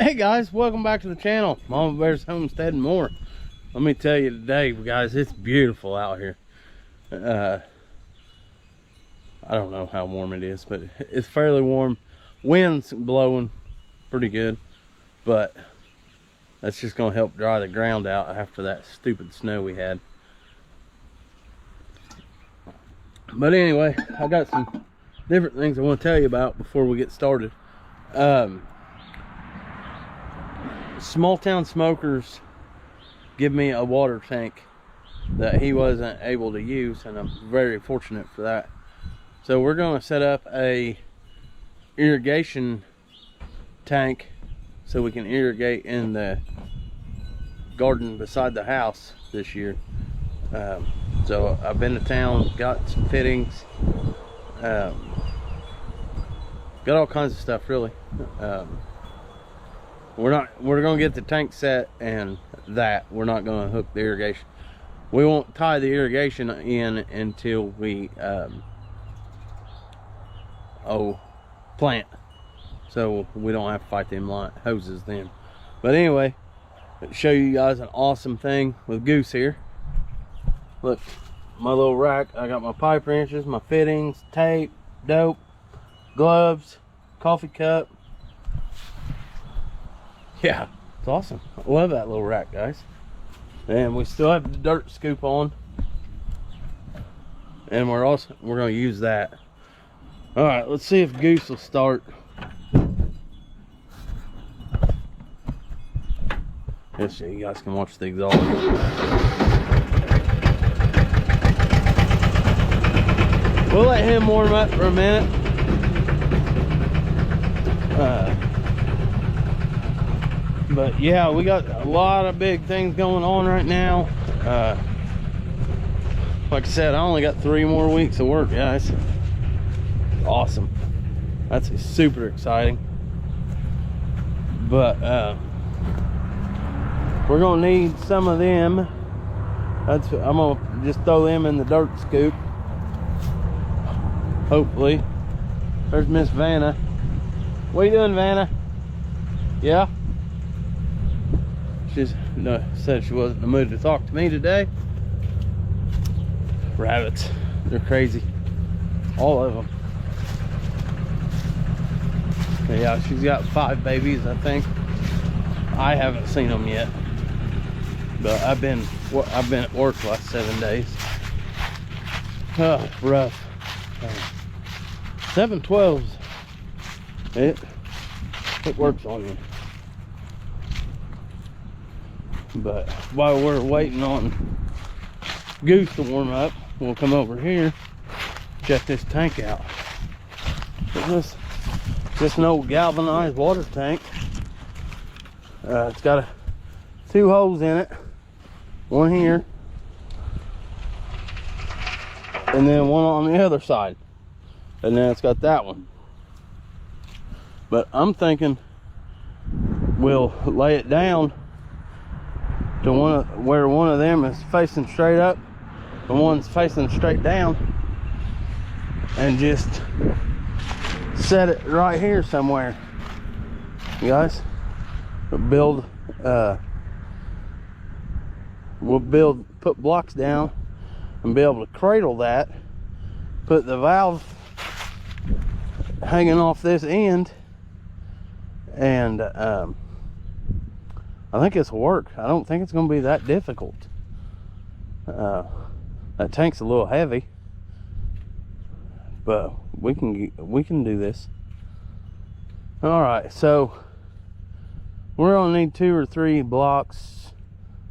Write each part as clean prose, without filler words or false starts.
Hey guys, welcome back to the channel. Mama Bear's Homestead and more. Let me tell you today, guys, it's beautiful out here. I don't know how warm it is, but it's fairly warm. Wind's blowing pretty good, but that's just gonna help dry the ground out after that stupid snow we had. But anyway, I got some different things I want to tell you about before we get started. Small Town Smokers give me a water tank that he wasn't able to use, and I'm very fortunate for that. So we're going to set up a irrigation tank so we can irrigate in the garden beside the house this year. So I've been to town, got some fittings, got all kinds of stuff really. We're gonna get the tank set, and that we're not gonna hook the irrigation. We won't tie the irrigation in until we plant, so we don't have to fight them hoses then. But anyway, I'll show you guys an awesome thing with Goose here. Look, my little rack. I got my pipe wrenches, my fittings, tape, dope, gloves, coffee cup. Yeah, it's awesome. I love that little rack, guys. And we still have the dirt scoop on, and we're gonna use that. All right, let's see if Goose will start. Yes, so you guys can watch the exhaust. We'll let him warm up for a minute. But yeah, we got a lot of big things going on right now. Like I said, I only got 3 more weeks of work, guys. Awesome. That's super exciting. But we're gonna need some of them. I'm gonna just throw them in the dirt scoop. Hopefully. There's Miss Vanna. What are you doing, Vanna? Yeah? She's said she wasn't in the mood to talk to me today. Rabbits, they're crazy, all of them. But yeah, she's got 5 babies, I think. I haven't seen them yet, but I've been at work the last 7 days. Oh, rough. 7/12s. It works on you. But while we're waiting on Goose to warm up, we'll come over here, check this tank out. This an old galvanized water tank. It's got 2 holes in it, one here, and then one on the other side, and then it's got that one. But I'm thinking we'll lay it down to where one of them is facing straight up and one's facing straight down, and just set it right here somewhere, you guys. We'll put blocks down and be able to cradle that, put the valve hanging off this end, and I think it's work. I don't think it's going to be that difficult. That tank's a little heavy, but we can do this. All right, so we're going to need 2 or 3 blocks,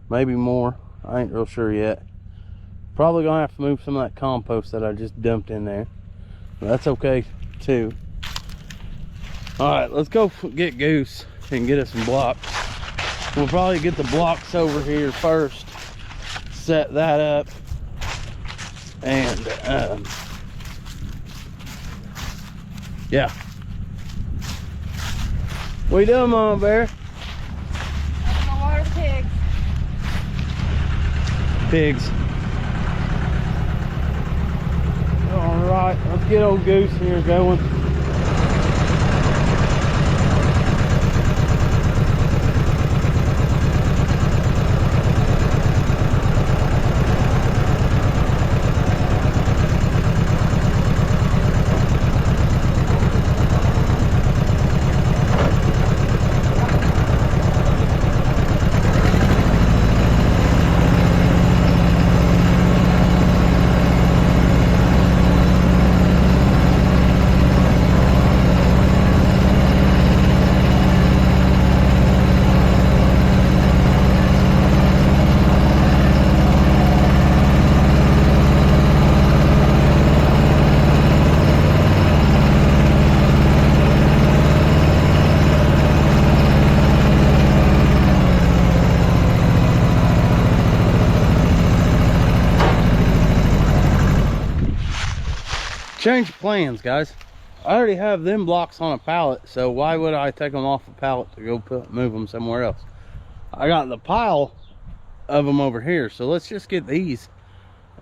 maybe more. I ain't real sure yet. Probably going to have to move some of that compost that I just dumped in there, but that's okay too. All right, let's go get Goose and get us some blocks. We'll probably get the blocks over here first, set that up, and yeah. What you doing, Mama Bear? I'm gonna water the pigs. Pigs. All right, let's get old Goose here going. change plans, guys. I already have them blocks on a pallet, so why would I take them off a pallet to go move them somewhere else? I got the pile of them over here, so let's just get these.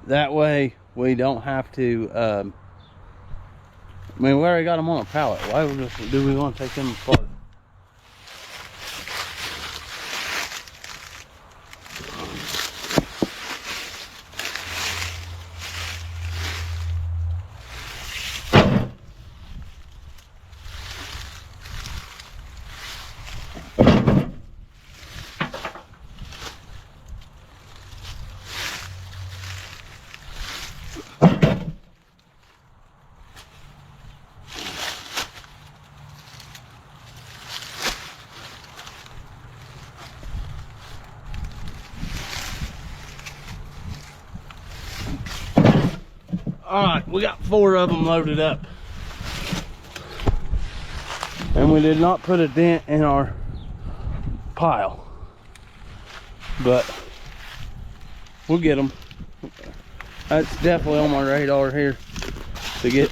That way we don't have to, I mean, we already got them on a pallet. Why do we want to take them apart? All right, we got 4 of them loaded up. And we did not put a dent in our pile. But we'll get them. That's definitely on my radar here to get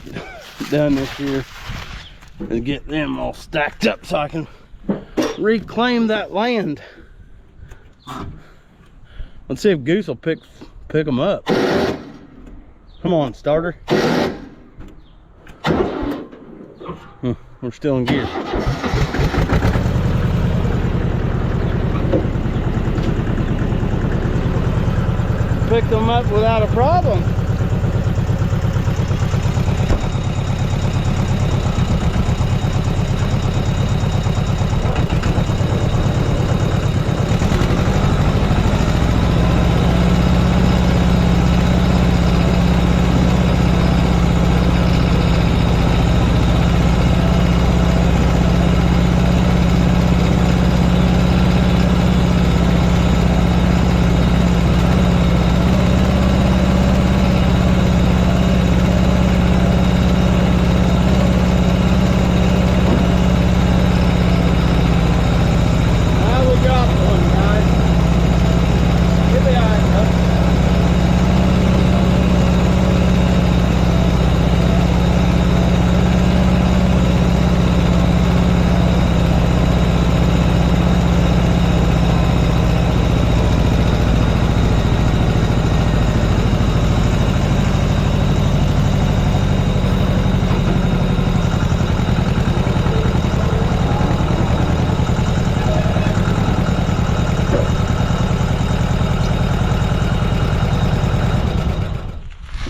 done this year. And get them all stacked up so I can reclaim that land. Let's see if Goose will pick them up. Come on, starter. We're still in gear. Picked them up without a problem.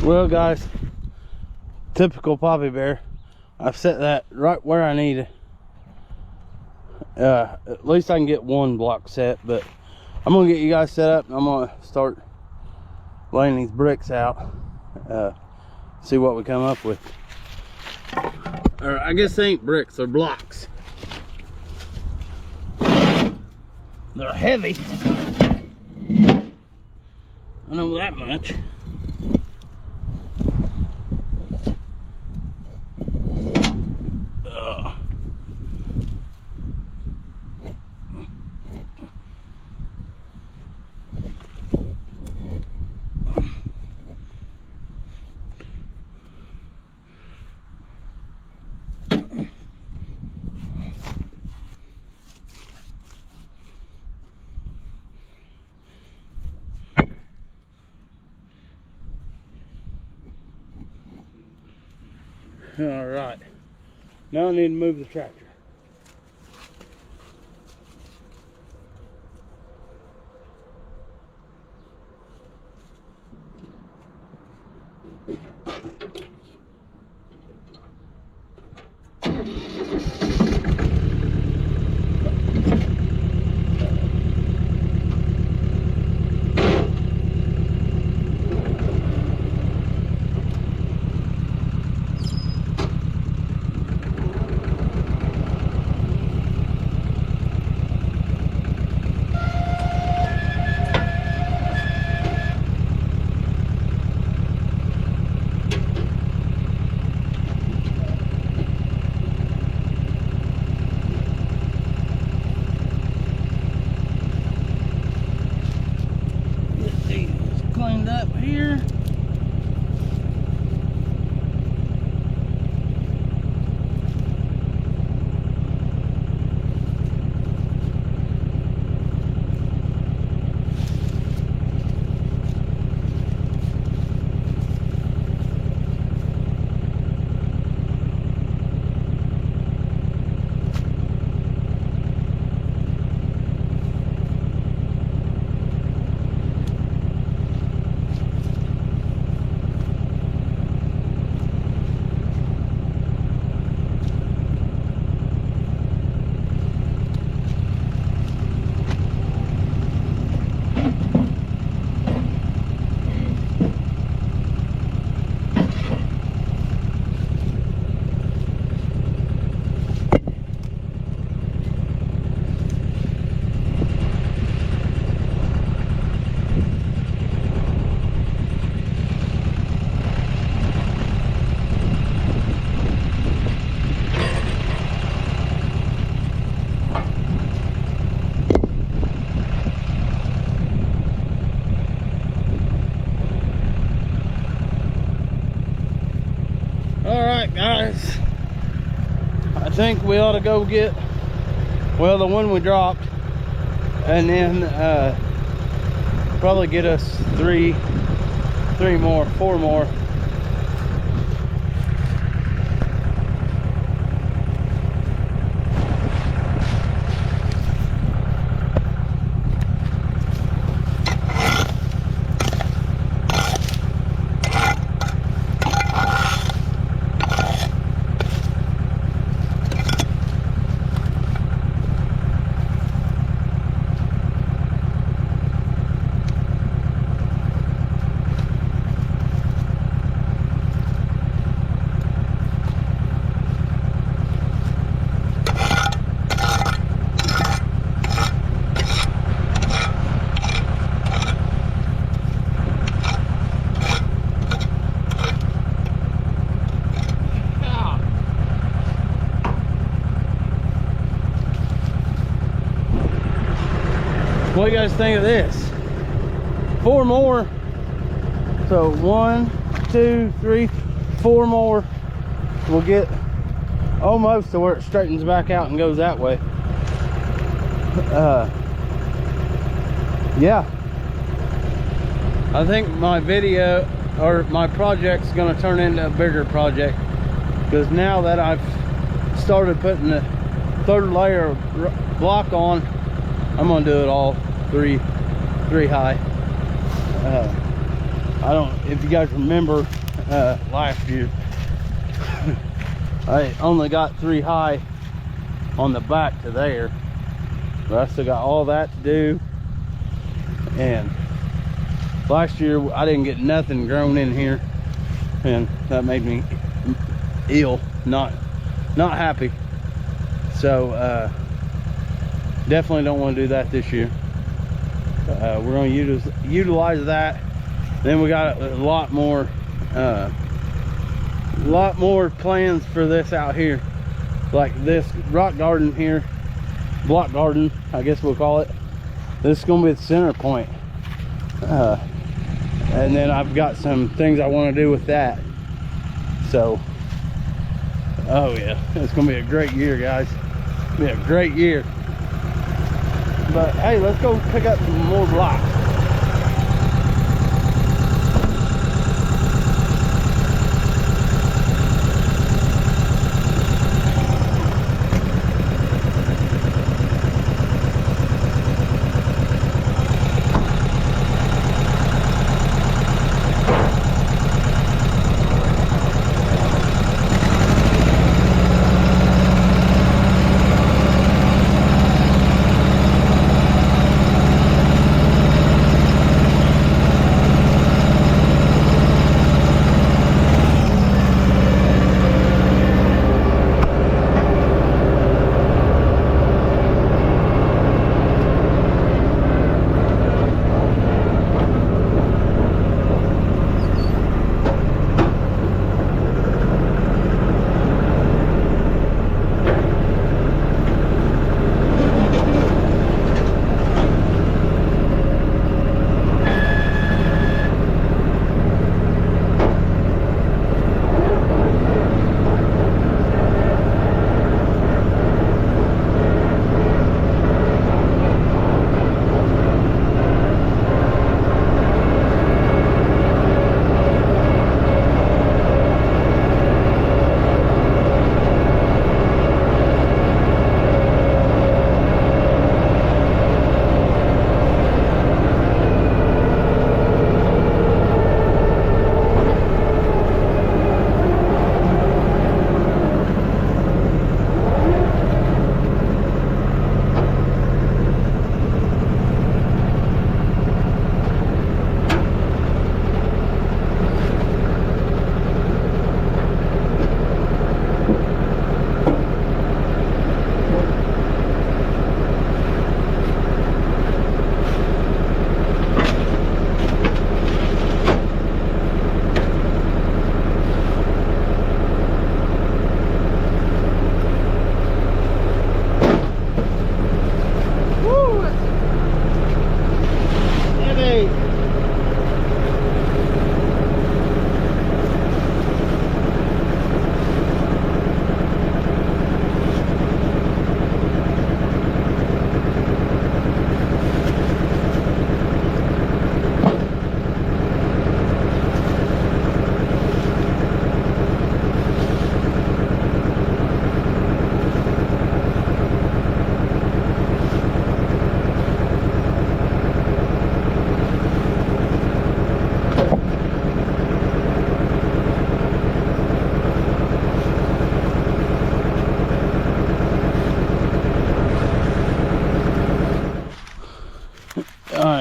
Well, guys, typical Poppy Bear. I've set that right where I need it. At least I can get one block set, but I'm gonna get you guys set up and I'm gonna start laying these bricks out. See what we come up with. Or I guess they ain't bricks, they're blocks. They're heavy. I know that much. All right, now I need to move the tractor. think we ought to go get, well, the one we dropped, and then probably get us four more. What do you guys think of this? 4 more. So 1, 2, 3, 4 more. We'll get almost to where it straightens back out and goes that way. Yeah. I think my video or my project's gonna turn into a bigger project, because now that I've started putting the 3rd layer of block on, I'm gonna do it all three high. I don't, if you guys remember last year, I only got 3 high on the back to there, but I still got all that to do. And last year I didn't get nothing grown in here, and that made me ill, not happy. So definitely don't want to do that this year. We're going to utilize that. Then we got a lot more plans for this out here, like this rock garden here, block garden I guess we'll call it. This is going to be the center point, and then I've got some things I want to do with that. So oh yeah, it's going to be a great year, guys. It's going to be a great year. But hey, let's go pick up some more blocks.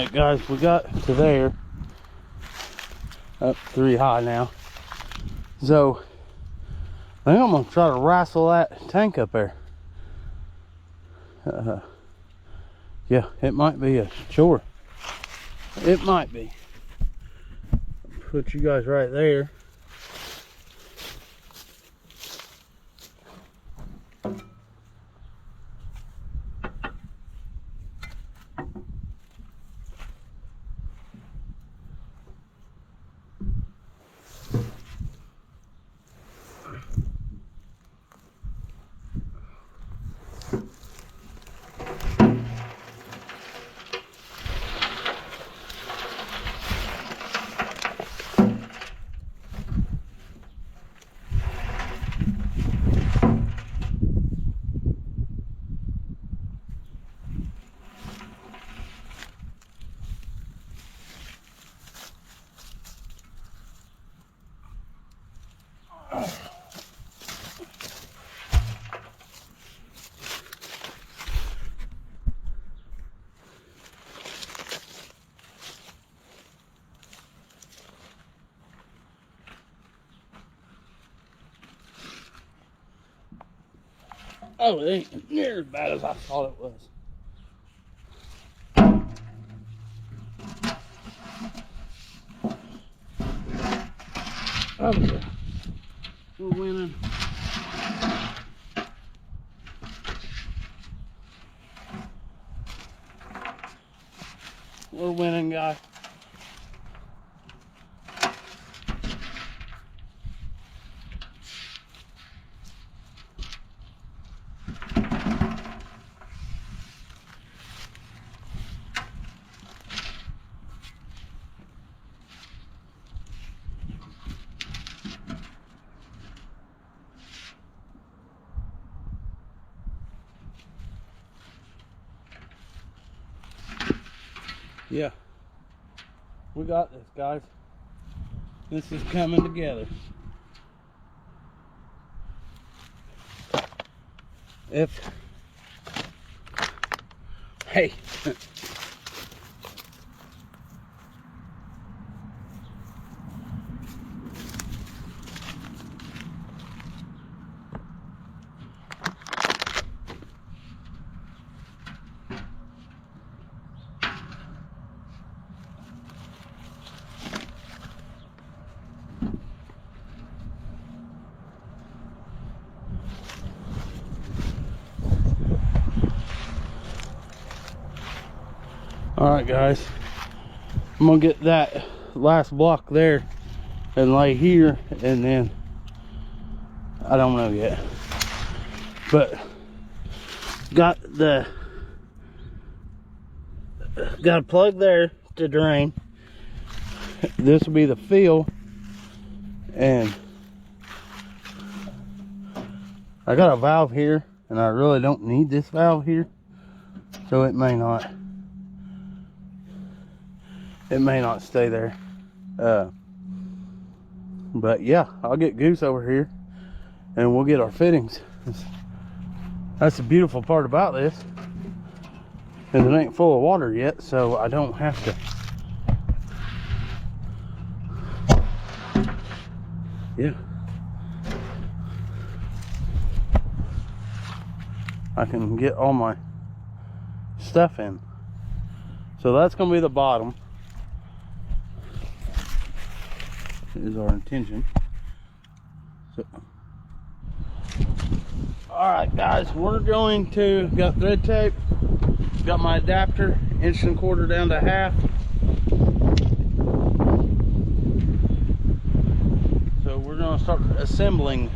Alright guys, we got to there. Up 3 high now. So I think I'm gonna try to wrestle that tank up there. Yeah, it might be a chore. It might be. Put you guys right there. Oh, it ain't near as bad as I thought it was. Okay. We're winning. We're winning, guys. Yeah, we got this, guys. This is coming together. Hey. Alright guys, I'm gonna get that last block there and lay here, and then I don't know yet, but got a plug there to drain. This will be the fill, and I got a valve here, and I really don't need this valve here, so it may not stay there. But yeah, I'll get Goose over here and we'll get our fittings. That's the beautiful part about this, is it ain't full of water yet, so I don't have to. Yeah, I can get all my stuff in. So that's gonna be the bottom, is our intention. So, all right guys, we're going to, got thread tape, got my adapter, 1.25 down to half. So we're gonna start assembling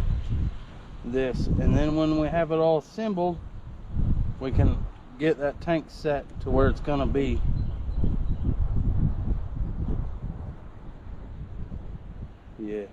this, and then when we have it all assembled, we can get that tank set to where it's gonna be. Yeah.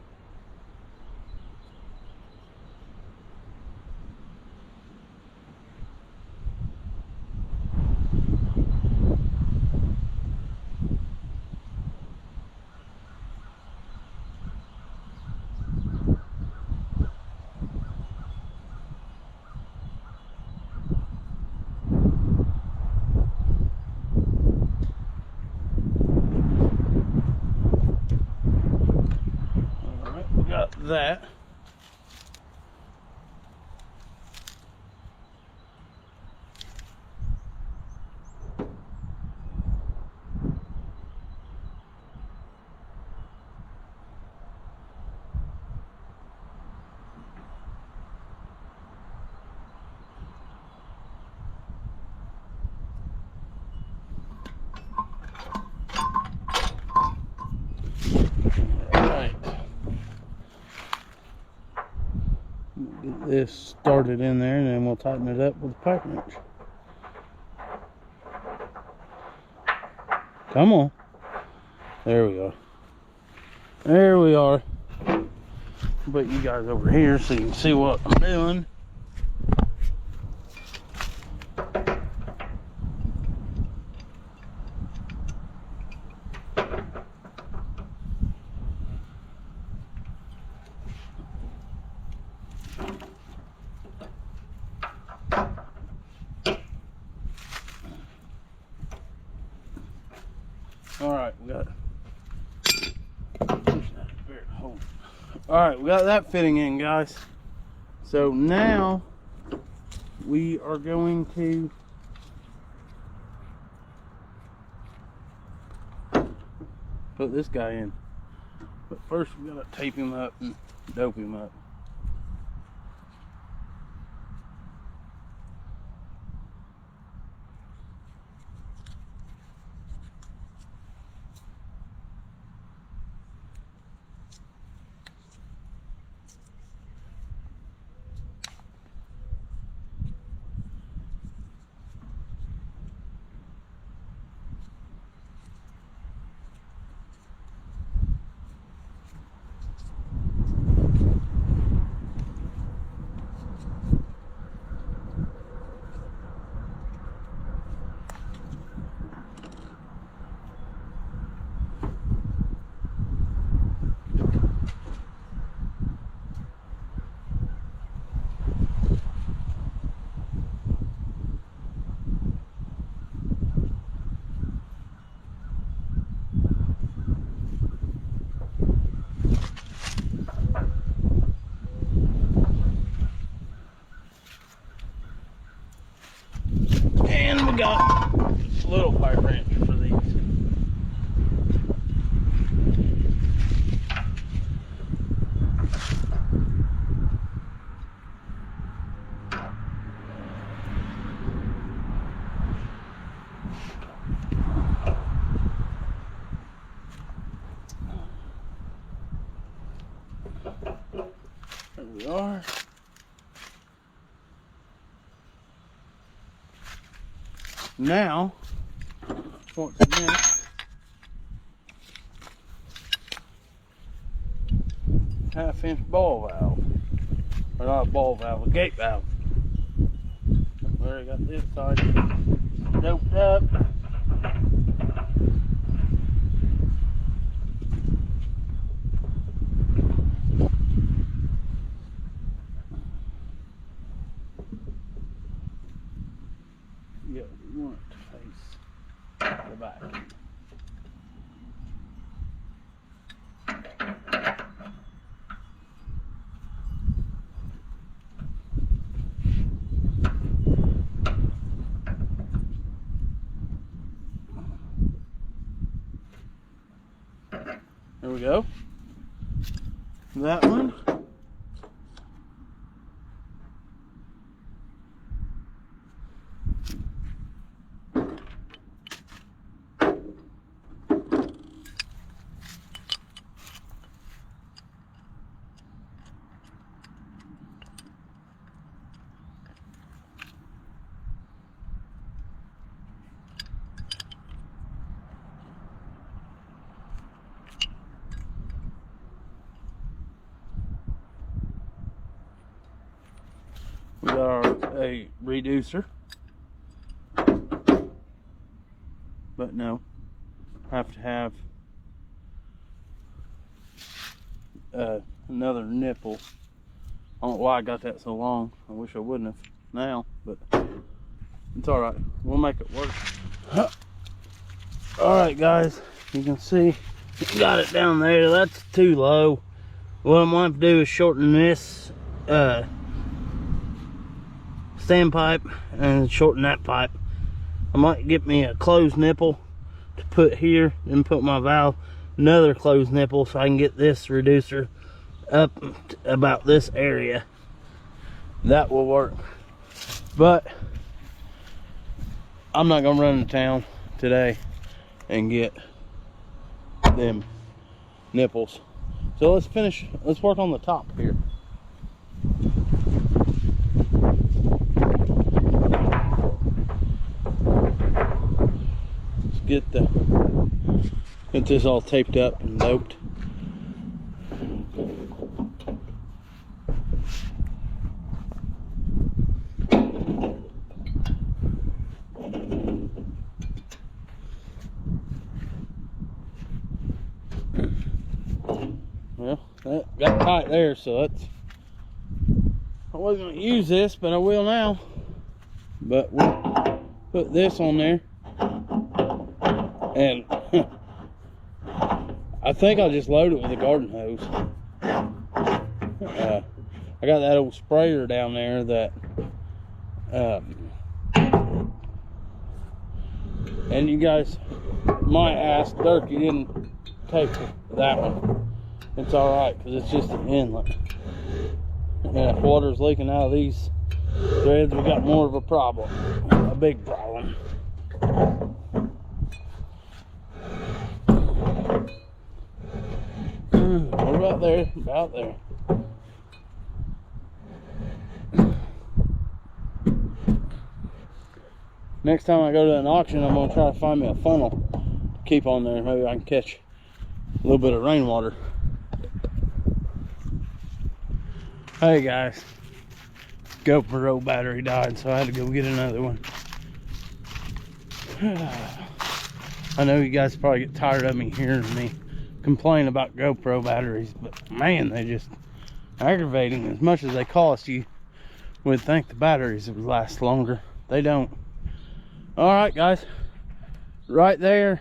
that. Get this started in there, and then we'll tighten it up with a pipe wrench. Come on. There we go. There we are. Put you guys over here so you can see what I'm doing. Alright, we got that fitting in, guys. So now we are going to put this guy in. But first we gotta tape him up and dope him up. And we got a little pipe wrench for these. There we are. Now, what's next? Half-inch ball valve. Or not a ball valve, a gate valve. We already got this side doped up. Yeah, we want it to face the back. There we go. That one. We got a reducer, but no, have to have another nipple. I don't know why I got that so long. I wish I wouldn't have now, but it's all right. We'll make it work. All right, guys, you can see got it down there. That's too low. what I'm going to do is shorten this standpipe and shorten that pipe. I might get me a closed nipple to put here and put my valve, another closed nipple, so I can get this reducer up about this area. That will work. But I'm not gonna run to town today and get them nipples. So let's work on the top here. Let's get this all taped up and doped. Well, that got tight there, so that's, I wasn't going to use this, but I will now. But we'll put this on there, and I think I'll just load it with a garden hose. I got that old sprayer down there that and you guys might ask, Dirk, you didn't take that one. It's all right, because it's just an inlet. And if water's leaking out of these threads, we got more of a problem, a big problem. We're about there, about there. Next time I go to an auction, I'm gonna try to find me a funnel to keep on there. Maybe I can catch a little bit of rainwater. Hey guys, GoPro battery died, so I had to go get another one. I know you guys probably get tired of me hearing me complain about GoPro batteries, but man, they just aggravating. As much as they cost, you would think the batteries would last longer. They don't. All right, guys, right there,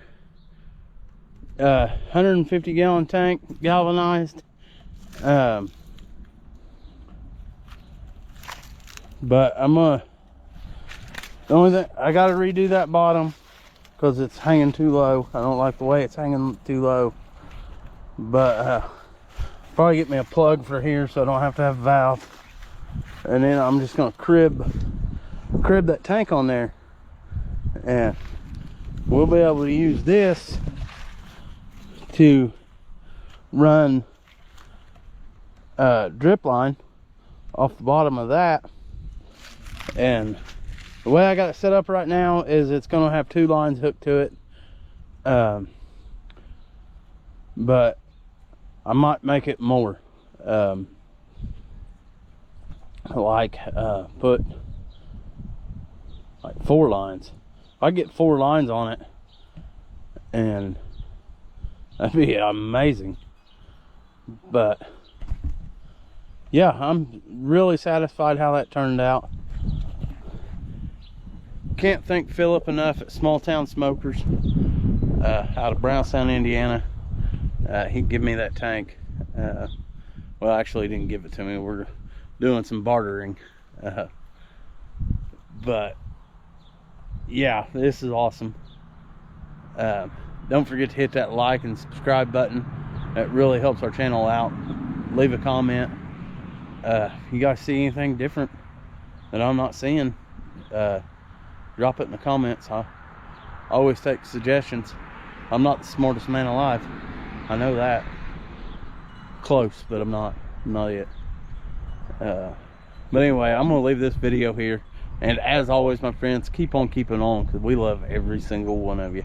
150 gallon tank, galvanized. But the only thing, I gotta redo that bottom because it's hanging too low. I don't like the way it's hanging too low. But probably get me a plug for here so I don't have to have a valve. And then I'm just gonna crib that tank on there, and we'll be able to use this to run drip line off the bottom of that. And the way I got it set up right now is it's gonna have 2 lines hooked to it, but I might make it more, put like 4 lines. If I get 4 lines on it, and that'd be amazing. But yeah, I'm really satisfied how that turned out. Can't thank Philip enough at Small Town Smokers out of Brownstown, Indiana. He gave me that tank. Well, actually, he didn't give it to me. We're doing some bartering. But yeah, this is awesome. Don't forget to hit that like and subscribe button. That really helps our channel out. Leave a comment. If you guys see anything different that I'm not seeing, drop it in the comments. I always take suggestions. I'm not the smartest man alive, I know that. Close, but I'm not yet. But anyway, I'm gonna leave this video here, and as always, my friends, keep on keeping on, because we love every single one of you.